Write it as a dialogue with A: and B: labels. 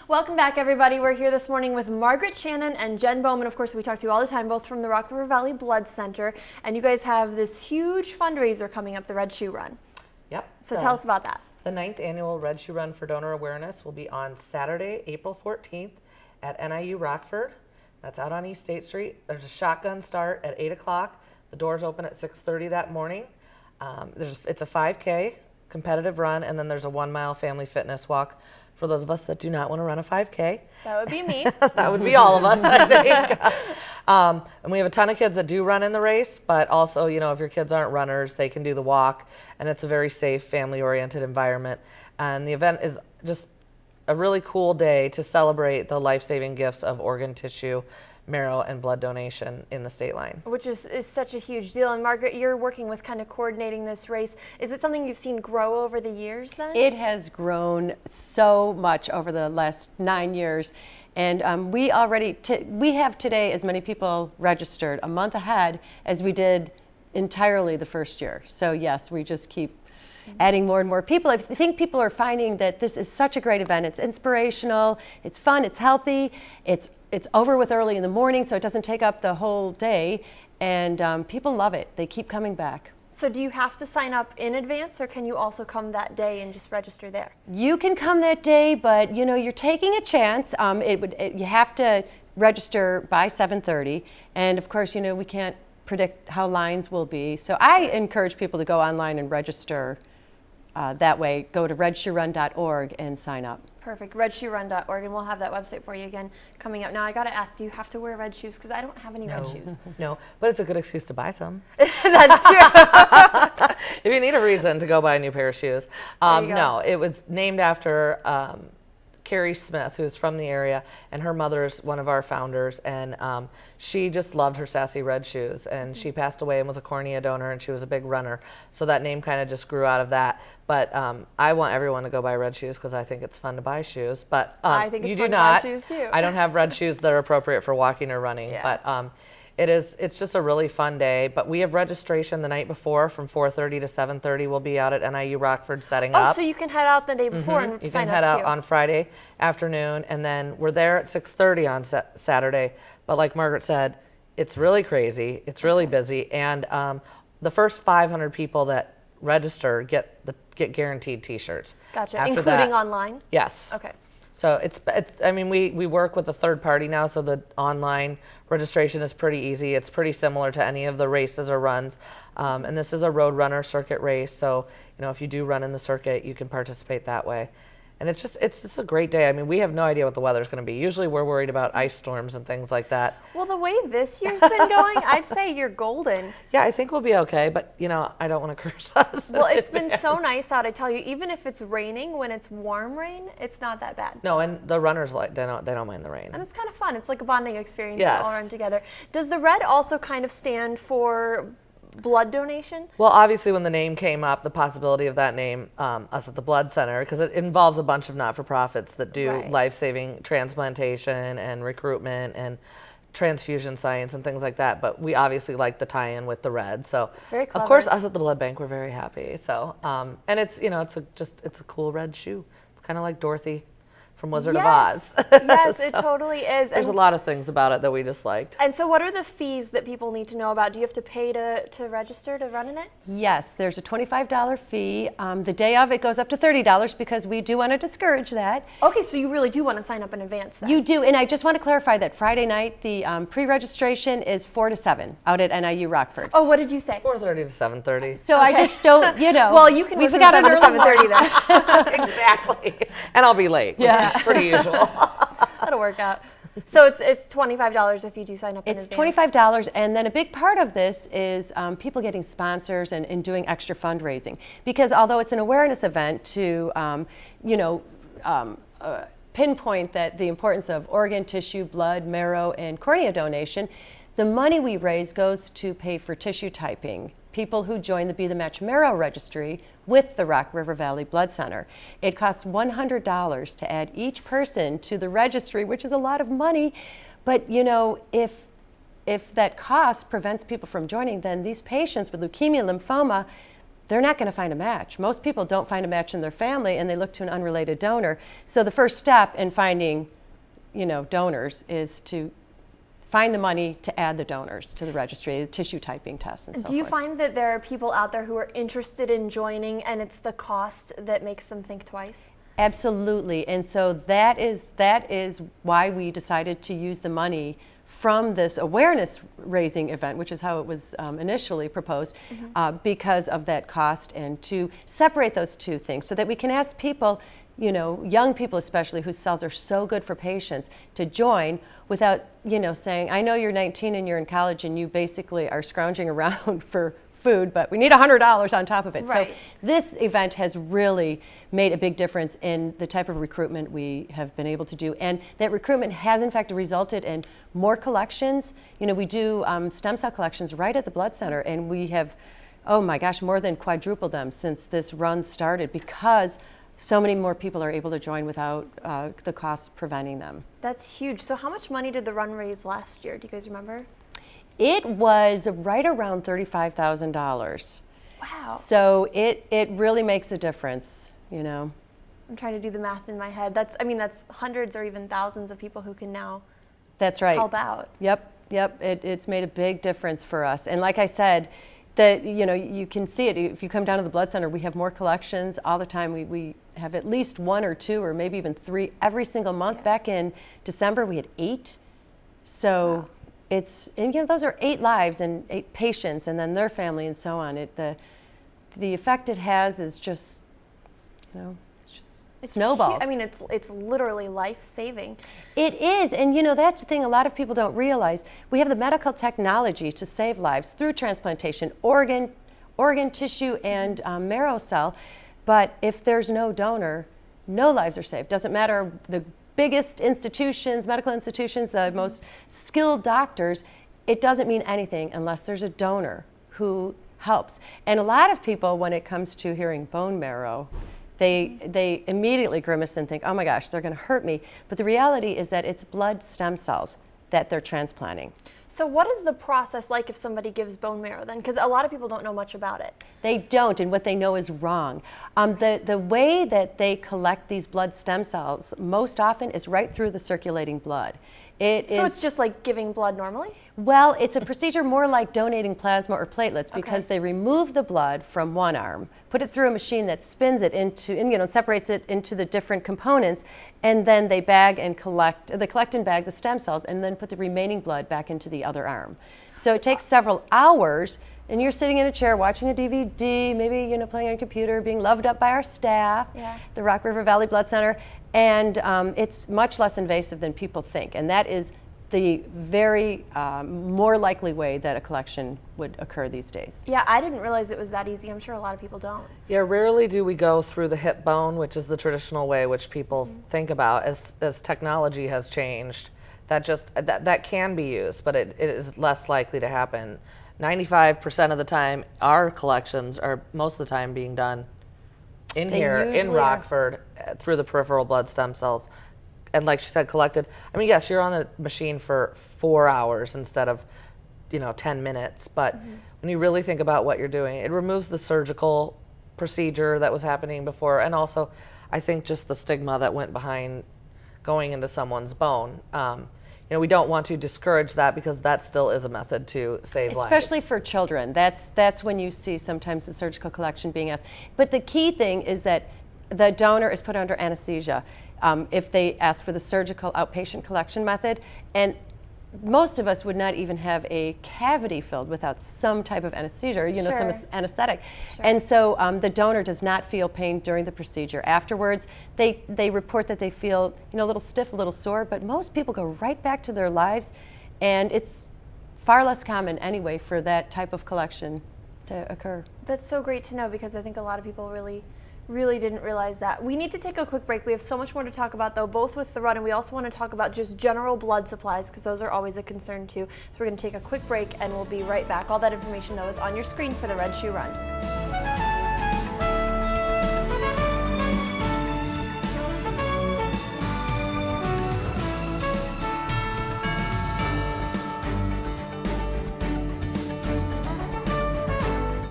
A: Welcome back, everybody. We're here this morning with Margaret Shannon and Jen Bowman. Of course, we talk to you all the time, both from the Rock River Valley Blood Center. And you guys have this huge fundraiser coming up, the Red Shoe Run.
B: Yep.
A: So tell us about that.
B: The 9th annual Red Shoe Run for Donor Awareness will be on Saturday, April 14th at NIU Rockford. That's out on East State Street. There's a shotgun start at 8 o'clock. The doors open at 6:30 that morning. It's a 5K competitive run, and then there's a 1 mile family fitness walk for those of us that do not want to run a 5K.
A: That would be me.
B: That would be all of us, I think. And we have a ton of kids that do run in the race, but also, if your kids aren't runners, they can do the walk, and it's a very safe, family-oriented environment. And the event is just a really cool day to celebrate the life-saving gifts of organ tissue, marrow, and blood donation in the state line.
A: Which is such a huge deal. And Margaret, you're working with kind of coordinating this race. Is it something you've seen grow over the years then?
C: It has grown so much over the last 9 years. And we have today as many people registered a month ahead as we did entirely the first year. So yes, we just keep adding more and more people. I think people are finding that this is such a great event. It's inspirational, it's fun, it's healthy, it's over with early in the morning, so it doesn't take up the whole day, and people love it. They keep coming back.
A: So do you have to sign up in advance, or can you also come that day and just register there?
C: You can come that day, but you're taking a chance. You have to register by 7:30, and of course, we can't predict how lines will be. So I encourage people to go online and register that way. Go to redshoerun.org and sign up.
A: Perfect. Redshoerun.org, and we'll have that website for you again coming up. Now, I got to ask, do you have to wear red shoes? Because I don't have any red shoes.
B: No, but it's a good excuse to buy some.
A: That's true.
B: If you need a reason to go buy a new pair of shoes. No, it was named after Carrie Smith, who's from the area, and her mother's one of our founders, and she just loved her sassy red shoes, and she passed away and was a cornea donor, and she was a big runner, so that name kind of just grew out of that. But I want everyone to go buy red shoes because I think it's fun to buy shoes, but
A: I think it's
B: you
A: fun
B: do
A: to buy
B: not.
A: shoes too.
B: I don't have red shoes that are appropriate for walking or running, but it's just a really fun day. But we have registration the night before from 4:30 to 7:30. We'll be out at NIU Rockford setting up.
A: Oh, so you can head out the day before and sign up too.
B: You can head out on Friday afternoon, and then we're there at 6:30 on Saturday. But like Margaret said, it's really crazy. It's really busy, and the first 500 people that register get guaranteed T-shirts.
A: Gotcha.
B: After
A: Including
B: that,
A: online?
B: Yes.
A: Okay.
B: So we work with a third party now, so the online registration is pretty easy. It's pretty similar to any of the races or runs. And this is a road runner circuit race, so if you do run in the circuit, you can participate that way. And it's just a great day. I mean, we have no idea what the weather's going to be. Usually we're worried about ice storms and things like that.
A: Well, the way this year's been going, I'd say you're golden.
B: Yeah, I think we'll be okay, but I don't want to curse us.
A: Well, it's been so nice out, I tell you. Even if it's raining, when it's warm rain, it's not that bad.
B: No, and the runners they don't mind the rain.
A: And it's kind of fun. It's like a bonding experience
B: Yes.
A: to all run together. Does the red also kind of stand for blood donation?
B: Well, obviously, when the name came up, the possibility of that name, us at the Blood Center, because it involves a bunch of not-for-profits that do life-saving transplantation and recruitment and transfusion science and things like that. But we obviously like the tie-in with the red. So,
A: it's very clever.
B: Of course, us at the Blood Bank, we're very happy. So, and it's it's a cool red shoe. It's kind of like Dorothy from Wizard of Oz.
A: Yes, it totally is.
B: There's a lot of things about it that we just liked.
A: And so what are the fees that people need to know about? Do you have to pay to register to run in it?
C: Yes, there's a $25 fee. The day of, it goes up to $30 because we do want to discourage that.
A: Okay, so you really do want to sign up in advance then.
C: You do, and I just want to clarify that Friday night, the pre-registration is 4 to 7 out at NIU Rockford.
A: Oh, what did you say?
B: 4:30 to 7:30.
C: So I just don't,
A: Well, you can
C: we
A: work
C: got
A: from
C: an
A: 7 to
C: early
A: 7:30 then.
B: Exactly. And I'll be late.
C: Yeah.
B: It's pretty usual.
A: That'll work out. So it's $25 if you do sign up in
C: It's
A: advance.
C: $25, and then a big part of this is people getting sponsors and doing extra fundraising. Because although it's an awareness event to, pinpoint that the importance of organ, tissue, blood, marrow, and cornea donation, the money we raise goes to pay for tissue typing. People who join the Be the Match Marrow Registry with the Rock River Valley Blood Center. It costs $100 to add each person to the registry, which is a lot of money. But if that cost prevents people from joining, then these patients with leukemia, lymphoma, they're not going to find a match. Most people don't find a match in their family, and they look to an unrelated donor. So the first step in finding, donors is to find the money to add the donors to the registry, the tissue typing tests, and so forth.
A: Do you find that there are people out there who are interested in joining, and it's the cost that makes them think twice?
C: Absolutely, and so that is why we decided to use the money from this awareness raising event, which is how it was initially proposed, because of that cost, and to separate those two things so that we can ask people, young people especially, whose cells are so good for patients, to join without, saying, I know you're 19 and you're in college and you basically are scrounging around for food, but we need $100 on top of it.
A: Right.
C: So this event has really made a big difference in the type of recruitment we have been able to do. And that recruitment has in fact resulted in more collections. We do stem cell collections right at the blood center, and we have, oh my gosh, more than quadrupled them since this run started, because so many more people are able to join without the cost preventing them.
A: That's huge. So how much money did the run raise last year? Do you guys remember?
C: It was right around $35,000.
A: Wow.
C: So it really makes a difference,
A: I'm trying to do the math in my head. That's hundreds or even thousands of people who can now
C: That's right.
A: help out.
C: Yep. It's made a big difference for us. And like I said, that you can see it if you come down to the blood center. We have more collections all the time. We have at least 1 or 2 or maybe even 3 every single month.
A: Yeah.
C: Back in December we had 8. So
A: wow.
C: Those are 8 lives and 8 patients and then their family and so on. The effect it has is just,
A: It's
C: snowballs.
A: It's literally life-saving.
C: It is, and that's the thing a lot of people don't realize. We have the medical technology to save lives through transplantation, organ tissue, and marrow cell. But if there's no donor, no lives are saved. Doesn't matter the biggest institutions, medical institutions, the most skilled doctors, it doesn't mean anything unless there's a donor who helps. And a lot of people, when it comes to hearing bone marrow, they immediately grimace and think, oh my gosh, they're going to hurt me. But the reality is that it's blood stem cells that they're transplanting.
A: So what is the process like if somebody gives bone marrow then? Because a lot of people don't know much about it.
C: They don't, and what they know is wrong. The way that they collect these blood stem cells most often is right through the circulating blood.
A: It's just like giving blood normally?
C: Well, it's a procedure more like donating plasma or platelets, because
A: Okay.
C: they remove the blood from one arm, put it through a machine that spins it into, separates it into the different components, and then they collect and bag the stem cells, and then put the remaining blood back into the other arm. So it takes several hours, and you're sitting in a chair watching a DVD, maybe playing on a computer, being loved up by our staff, the Rock River Valley Blood Center, and it's much less invasive than people think, and that is the very more likely way that a collection would occur these days.
A: Yeah, I didn't realize it was that easy. I'm sure a lot of people don't.
B: Yeah, rarely do we go through the hip bone, which is the traditional way which people think about. As technology has changed, that can be used, but it is less likely to happen. 95% of the time, our collections are most of the time being done in here in
C: usually are.
B: Rockford through the peripheral blood stem cells. And like she said, collected. Yes, you're on a machine for 4 hours instead of 10 minutes. But when you really think about what you're doing, it removes the surgical procedure that was happening before. And also, I think just the stigma that went behind going into someone's bone. We don't want to discourage that, because that still is a method to save lives.
C: Especially for children. That's when you see sometimes the surgical collection being asked. But the key thing is that the donor is put under anesthesia if they ask for the surgical outpatient collection method. And most of us would not even have a cavity filled without some type of anesthesia, or, some
A: Sure.
C: anesthetic.
A: Sure.
C: And so the donor does not feel pain during the procedure. Afterwards, they report that they feel, a little stiff, a little sore, but most people go right back to their lives, and it's far less common anyway for that type of collection to occur.
A: That's so great to know, because I think a lot of people really didn't realize that. We need to take a quick break. We have so much more to talk about, though, both with the run, and we also want to talk about just general blood supplies, because those are always a concern too. So we're going to take a quick break, and we'll be right back. All that information, though, is on your screen for the Red Shoe Run.